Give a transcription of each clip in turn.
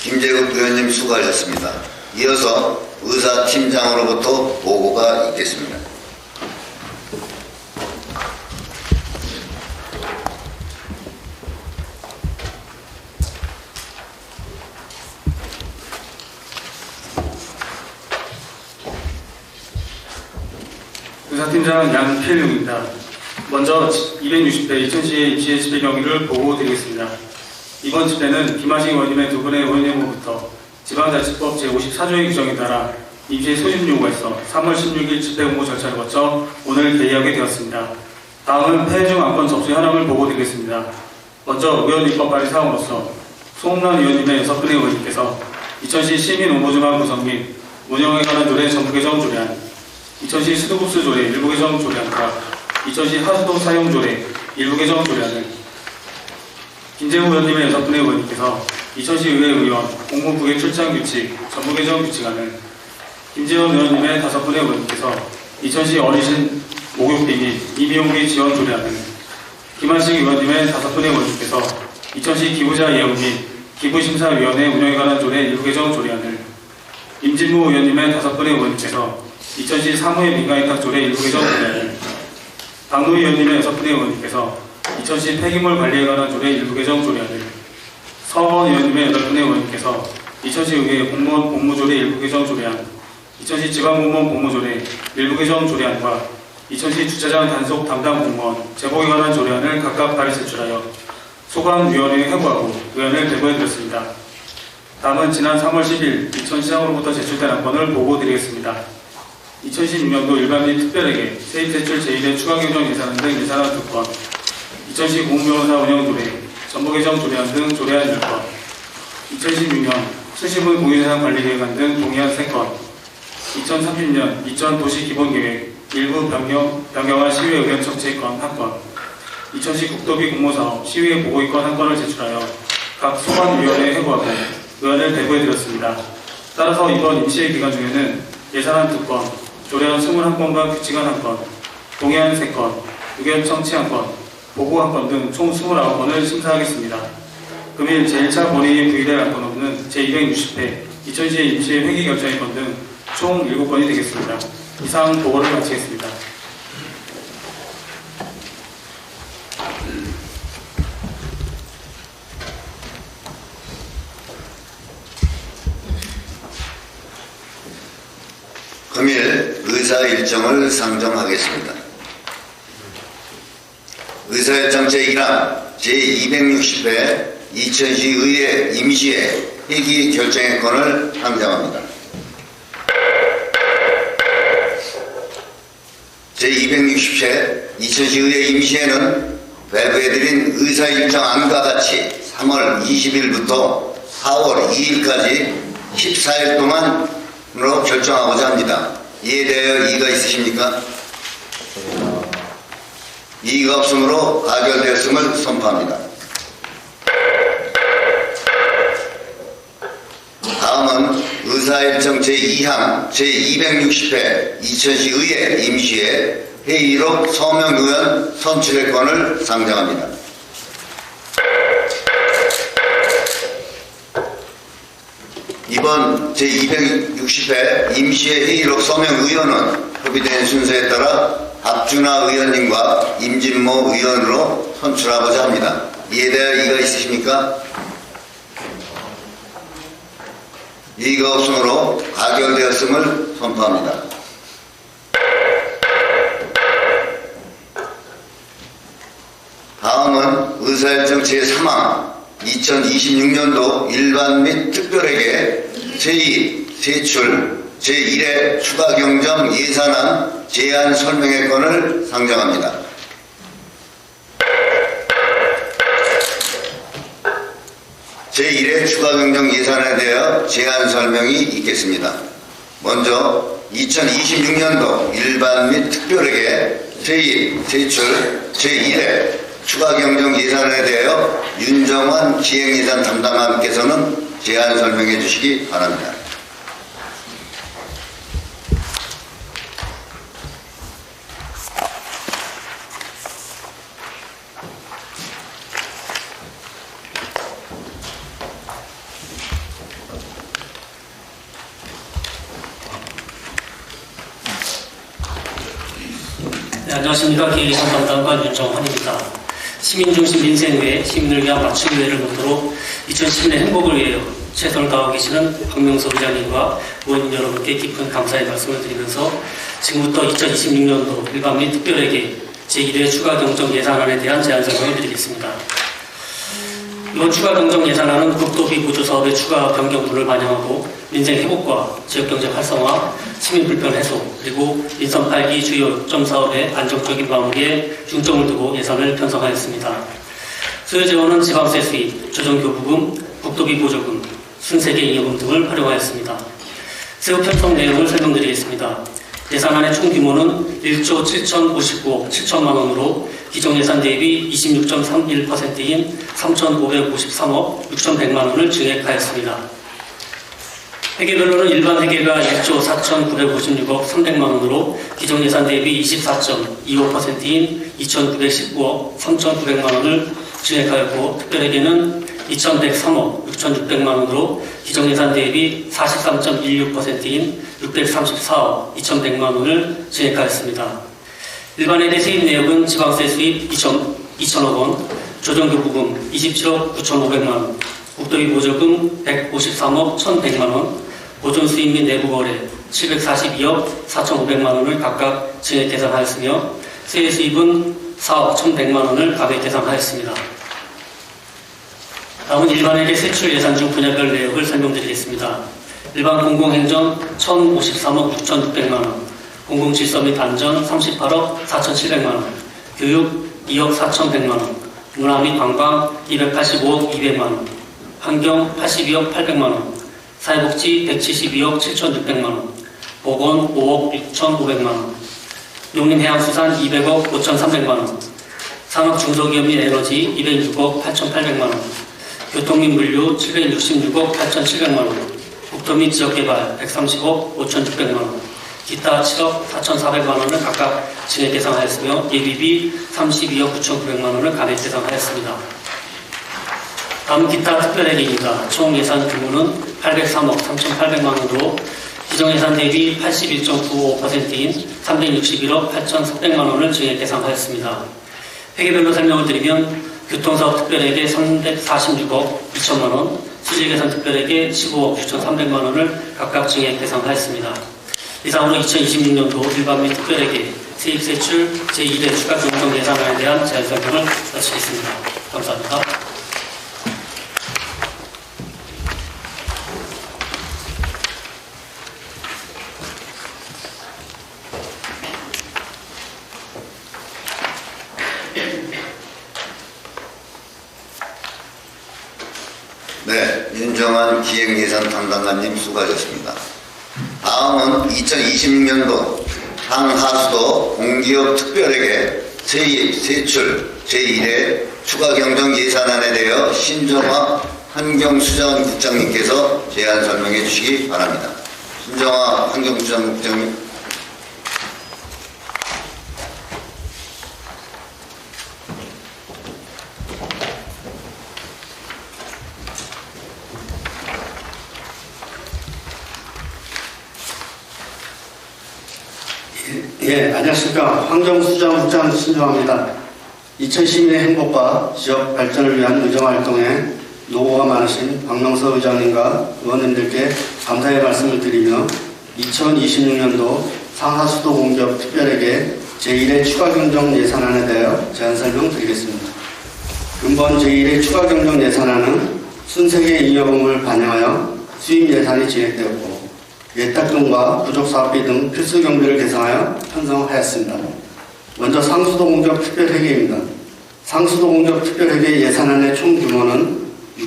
김재국 의원님 수고하셨습니다. 이어서 의사팀장으로부터 보고가 있겠습니다. 의사팀장 양필웅입니다. 먼저 260회 이천시의 임시회 집회 경위를 보고드리겠습니다. 이번 집회는 김하식 의원님의 두 분의 의원님으로부터 지방자치법 제54조의 규정에 따라 임시회 소집 요구가 있어 3월 16일 집회 공고 절차를 거쳐 오늘 개의하게 되었습니다. 다음은 폐해중 안건 접수 현황을 보고드리겠습니다. 먼저 의원 입법 발의 사항으로서 송웅란 의원님의 6분의 의원님께서 이천시 시민 옹부주만 구성 및 운영에 관한 조례 전부 개정 조례안, 이천시 수도급수 조례 일부 개정 조례안과 이천시 하수도 사용 조례 일부 개정 조례안을 김재국 의원님의 6분의 의원님께서 이천시 의회 의원 공무부의 출장 규칙 전부 개정 규칙안을 김재원 의원님의 5분의 의원님께서 이천시 어르신 목욕비 및 임의용비 지원 조례안을 김한식 의원님의 5분의 의원님께서 이천시 기부자 예우 및 기부심사위원회 운영에 관한 조례 일부 개정 조례안을 임진무 의원님의 5분의 의원님께서 이천시 사무의 민간위탁 조례 일부 개정 조례안을 박노희 의원님의 6분의 의원님께서 이천시 폐기물 관리에 관한 조례 일부 개정 조례안을 서원 의원님의 8분의 의원님께서 이천시 의회 공무원 복무조례 일부 개정 조례안, 이천시 지방공무원 복무조례 일부 개정 조례안과 이천시 주차장 단속 담당 공무원 제복에 관한 조례안을 각각 발의 제출하여 소관위원회에 회부하고 의안을 배부해드렸습니다. 다음은 지난 3월 10일 이천시장으로부터 제출된 안건을 보고드리겠습니다. 2016년도 일반 및 특별에게 세입 대출 제1회 추가 경정 예산안 등 예산안 2건, 이천시 공무변호사 운영 조례, 전부 개정 조례안 등 조례안 1건, 2016년 수시문 공유재산 관리 계획안 등 동의안 3건, 2030년 이천 도시 기본계획 일부 변경한 시의회 의견 청취권 1건, 이천시 국도비 공모사업 시의회 보고의건 1건을 제출하여 각 소관위원회에 회부하고 의안을 배부해드렸습니다. 따라서 이번 임시회 기간 중에는 예산안 2건, 조례안 21건과 규칙안 1건, 동의안 3건, 의견 청취 1건, 보고 1건 등 총 29건을 심사하겠습니다. 금일 제1차 본회의에 부의될 안건 없는 제260회 이천시의 임시회 회기 결정의 건 등 총 7건이 되겠습니다. 이상 보고를 마치겠습니다. 금일 의사 일정을 상정하겠습니다. 의사일정 제1항 제260회 이천시 의회 임시회 회기 결정의 건을 상정합니다. 제260회 이천시 의회 임시회는 배부해드린 의사일정안과 같이 3월 20일부터 4월 2일까지 14일 동안으로 결정하고자 합니다. 이에 대하여 이의가 있으십니까? 이의가 없으므로 가결되었음을 선포합니다. 다음은 의사일정 제2항 제260회 이천시 의회 임시회 회의록 서명 의원 선출의 건을 상정합니다. 이번 제260회 임시회 회의록 서명 의원은 협의된 순서에 따라 박준하 의원님과 임진모 의원으로 선출하고자 합니다. 이에 대한 이의가 있으십니까? 이의가 없으므로 가결되었음을 선포합니다. 다음은 의사일정 제3항 2026년도 일반 및 특별에게 제2 세출 제1회 추가 경정 예산안 제안 설명의 건을 상정합니다. 제1회 추가 경정 예산에 대하여 제안 설명이 있겠습니다. 먼저 2026년도 일반 및 특별에게 제2 세출 제1회 추가 경정 예산에 대하여 윤정환 기획예산 담당관께서는 제안 설명해 주시기 바랍니다. 네, 안녕하십니까. 기획예산 담당관 윤정환입니다. 시민중심 민생회, 시민을 위한 맞춤의회를 모토로 2010년 행복을 위해 최선을 다하고 계시는 박명서 의장님과 의원님 여러분께 깊은 감사의 말씀을 드리면서 지금부터 2026년도 일반 및 특별회계 제1회 추가 경정 예산안에 대한 제안 설명을 드리겠습니다. 이번 추가 경정 예산안은 국도비 보조 사업의 추가 변경분을 반영하고 민생 회복과 지역경제 활성화, 시민 불편 해소, 그리고 인선 8기 주요 역점 사업의 안정적인 마무리에 중점을 두고 예산을 편성하였습니다. 수요 재원은 지방세 수입, 조정교부금, 국도비 보조금, 순세계 잉여금 등을 활용하였습니다. 세부 편성 내용을 설명드리겠습니다. 예산안의 총 규모는 1조 7,059억 7천만 원으로 기존 예산 대비 26.31%인 3,553억 6,100만 원을 증액하였습니다. 회계별로는 일반 회계가 1조 4,956억 300만 원으로 기존 예산 대비 24.25%인 2,919억 3,900만 원을 증액하였고, 특별회계는 2,103억 6,600만 원으로 기존 예산 대비 43.16%인 634억 2,100만 원을 증액하였습니다. 일반회계 세입 내역은 지방세 수입 2,000억 원, 조정교부금 27억 9,500만 원, 국도비 보조금 153억 1,100만 원, 보존 수입 및 내부 거래 742억 4,500만 원을 각각 증액 계산하였으며, 세외 수입은 4억 1,100만 원을 가액 계산하였습니다. 다음은 일반회계 세출 예산 중 분야별 내역을 설명드리겠습니다. 일반 공공행정 1,053억 6,600만 원, 공공질서 및 안전 38억 4,700만 원, 교육 2억 4,100만 원, 문화 및 관광 285억 200만 원, 환경 82억 800만 원, 사회복지 172억 7,600만 원, 보건 5억 6,500만 원, 농림해양수산 200억 5,300만 원, 산업 중소기업 및 에너지 206억 8,800만 원, 교통 및 물류 766억 8,700만 원, 국토 및 지역개발 130억 5,600만 원, 기타 7억 4,400만 원을 각각 증액 계산하였으며, 예비비 32억 9,900만 원을 감액 계산하였습니다. 다음 기타 특별회계입니다. 총 예산 규모는 803억 3,800만 원으로 기존 예산 대비 81.95%인 361억 8,400만 원을 증액 계산하였습니다. 회계별로 설명을 드리면 교통사업 특별회계 346억 2천만 원, 수지개선 특별회계 15억 6,300만 원을 각각 증액 계산하였습니다. 이상으로 2026년도 일반 및 특별회계 세입세출 제1회 추가 경정 예산안에 대한 제안 설명을 마치겠습니다. 감사합니다. 네, 윤정환 기획예산 담당관님 수고하셨습니다. 다음은 2026년도 상하수도 공기업 특별회계 세입 세출 제1회 추가 경정 예산안에 대하여 신정화 환경수자원국장님께서 제안 설명해 주시기 바랍니다. 신정화 환경수자원국장님. 예, 안녕하십니까. 환경수자원국장 신정화입니다. 2012년 행복과 지역 발전을 위한 의정활동에 노고가 많으신 박명서 의장님과 의원님들께 감사의 말씀을 드리며 2026년도 상하수도 공기업 특별회계 제1회 추가 경정 예산안에 대하여 제안 설명드리겠습니다. 근본 제1회 추가 경정 예산안은 순세계 잉여금을 반영하여 수입 예산이 진행되었고, 예탁금과 부족사업비 등 필수 경비를 계상하여 편성하였습니다. 먼저 상수도 공기업 특별회계입니다. 상수도 공기업 특별회계 예산안의 총 규모는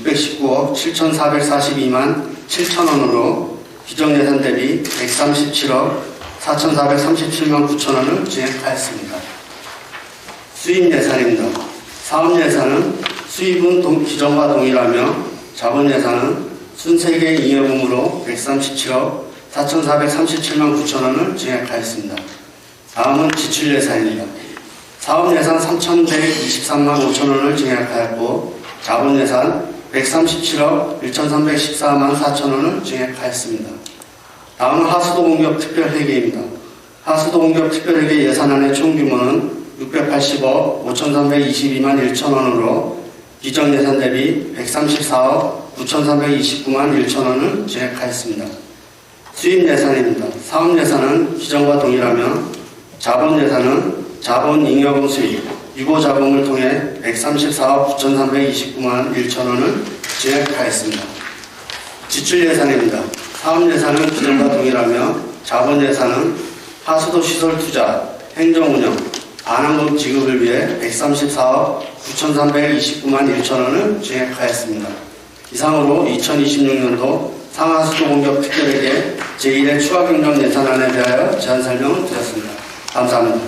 619억 7,442만 7천원으로 기존 예산 대비 137억 4,437만 9천원을 증액하였습니다. 수입 예산입니다. 사업 예산은 수입은 기존과 동일하며 자본 예산은 순세계 잉여금으로 137억 4,437만 9천원을 증액하였습니다. 다음은 지출 예산입니다. 사업 예산 3,123만 5천원을 증액하였고, 자본 예산 137억 1,314만 4천원을 증액하였습니다. 다음은 하수도 공기업 특별회계입니다. 하수도 공격 특별회계 예산안의 총 규모는 680억 5,322만 1천원으로 기정 예산 대비 134억 9,329만 1천원을 증액하였습니다. 수입 예산입니다. 사업 예산은 기정과 동일하며 자본 예산은 자본 잉여금 수입, 유보 자금을 통해 134억 9,329만 1천원을 증액하였습니다. 지출 예산입니다. 사업 예산은 기정과 동일하며 자본 예산은 하수도 시설 투자, 행정 운영, 반환금 지급을 위해 134억 9,329만 1천원을 증액하였습니다. 이상으로 2026년도 상하수도 공격 특별회계 제1회 추가 경정 예산안에 대하여 제안 설명을 드렸습니다. 감사합니다.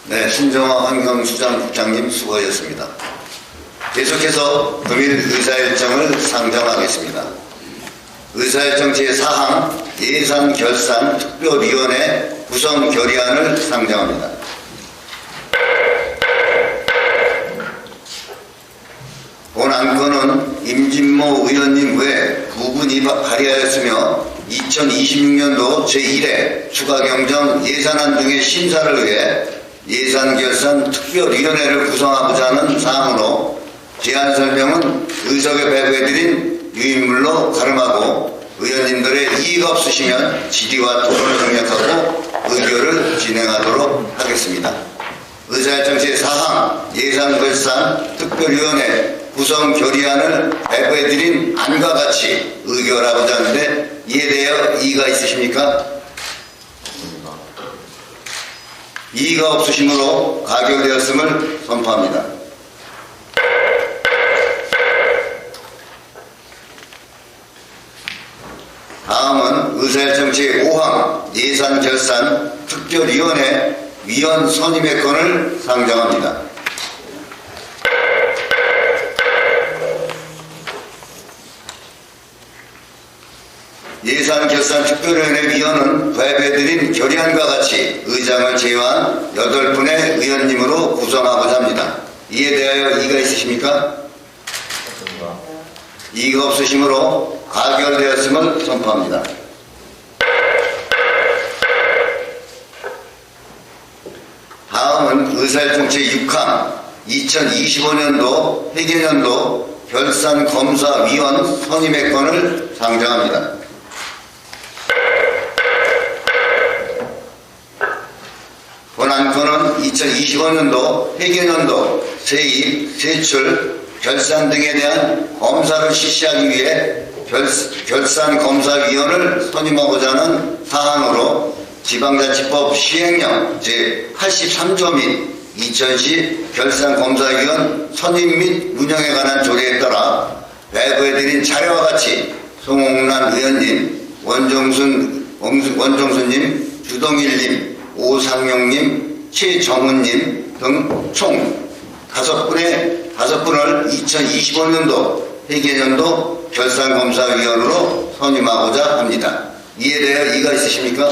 네, 신정화 환경수장국장님 수고하셨습니다. 계속해서 금일 의사일정을 상정하겠습니다. 의사일정 제4항 예산결산특별위원회 구성 결의안을 상정합니다. 본 안건은 임진모 의원님 외 9분이 발의하였으며 2026년도 제1회 추가경정 예산안 등의 심사를 위해 예산결산특별위원회를 구성하고자 하는 사항으로 제안 설명은 의석에 배부해드린 유인물로 가름하고 의원님들의 이의가 없으시면 질의와 토론을 공략하고 의결을 진행하도록 하겠습니다. 의사일정 제4항 예산결산특별위원회 구성 결의안을 배부해드린 안과 같이 의결하고자 하는데 이에 대하여 이의가 있으십니까? 이의가 없으시므로 가결되었음을 선포합니다. 다음은 의사일정 제5항 예산결산특별위원회 위원 선임의 건을 상정합니다. 예산결산특별위원회 위원은 배부해드린 결의안과 같이 의장을 제외한 8분의 의원님으로 구성하고자 합니다. 이에 대하여 이의가 있으십니까? 이의가 없으시므로 가결되었음을 선포합니다. 다음은 의사일정 제6항 2025년도 회계년도 결산검사위원 선임의 건을 상정합니다. 본 안건은 2025년도 회계년도 세입, 세출, 결산 등에 대한 검사를 실시하기 위해 결산검사위원을 선임하고자 하는 사항으로 지방자치법 시행령 제83조 및 2010 결산검사위원 선임 및 운영에 관한 조례에 따라 배부해드린 자료와 같이 송홍란 의원님, 원종수님, 주동일님, 오상용님, 최정훈님 등 총 5분을 2025년도 회계년도 결산검사위원으로 선임하고자 합니다. 이에 대해 이의가 있으십니까?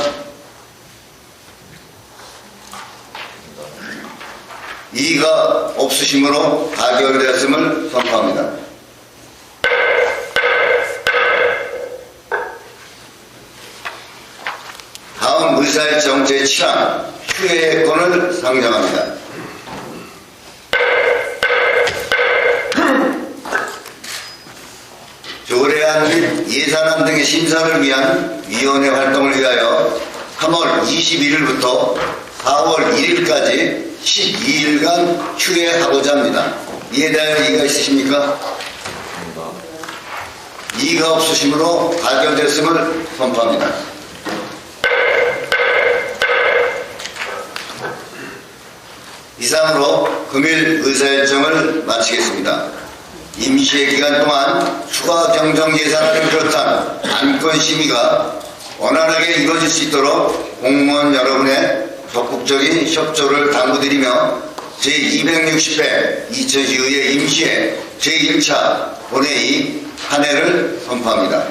이의가 없으시므로 가결되었음을 선포합니다. 다음 의사일정 제7항 휴회의 건을 상정합니다. 조례안 및 예산안 등의 심사를 위한 위원회 활동을 위하여 3월 21일부터 4월 1일까지 12일간 휴회하고자 합니다. 이에 대하여 이의가 있으십니까? 이의가 없으시므로 가결됐음을 선포합니다. 이상으로 금일 의사일정을 마치겠습니다. 임시의 기간 동안 추가 경정 예산안을 비롯한 안건 심의가 원활하게 이루어질 수 있도록 공무원 여러분의 적극적인 협조를 당부드리며 제260회 2010 의회 임시회 제1차 본회의 한 해를 선포합니다.